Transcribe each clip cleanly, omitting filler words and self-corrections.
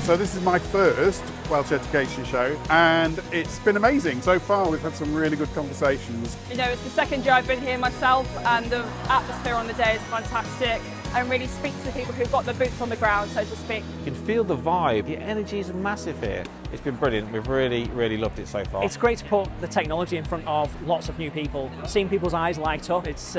So this is my first Welsh Education Show and it's been amazing. So far we've had some really good conversations. You know, it's the second year I've been here myself and the atmosphere on the day is fantastic and really speak to the people who've got their boots on the ground, so to speak. You can feel the vibe. The energy is massive here. It's been brilliant. We've really loved it so far. It's great to put the technology in front of lots of new people. Seeing people's eyes light up, it's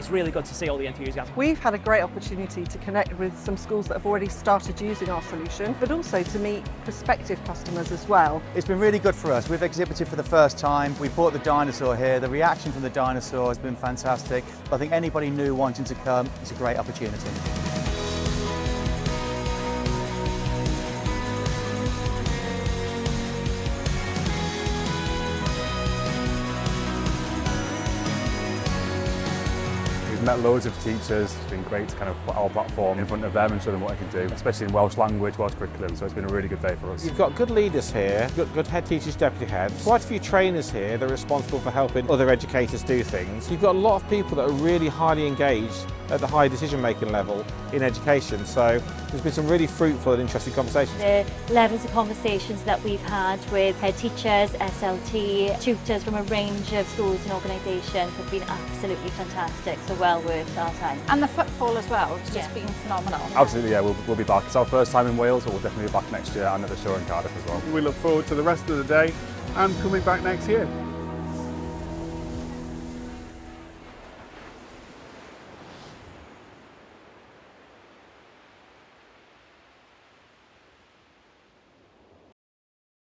really good to see all the enthusiasm. We've had a great opportunity to connect with some schools that have already started using our solution, but also to meet prospective customers as well. It's been really good for us. We've exhibited for the first time. We bought the dinosaur here. The reaction from the dinosaur has been fantastic. I think anybody new wanting to come, it's a great opportunity. We've met loads of teachers. It's been great to kind of put our platform in front of them and show them what I can do, especially in Welsh language, Welsh curriculum, so it's been a really good day for us. You've got good leaders here, good head teachers, deputy heads, quite a few trainers here that are responsible for helping other educators do things. You've got a lot of people that are really highly engaged at the high decision-making level in education, so there's been some really fruitful and interesting conversations. The levels of conversations that we've had with head teachers, SLT, tutors from a range of schools and organisations have been absolutely fantastic, so well worth our time. And the footfall as well, it's just been phenomenal. Absolutely, yeah, we'll be back. It's our first time in Wales, but we'll definitely be back next year and at the show in Cardiff as well. We look forward to the rest of the day and coming back next year.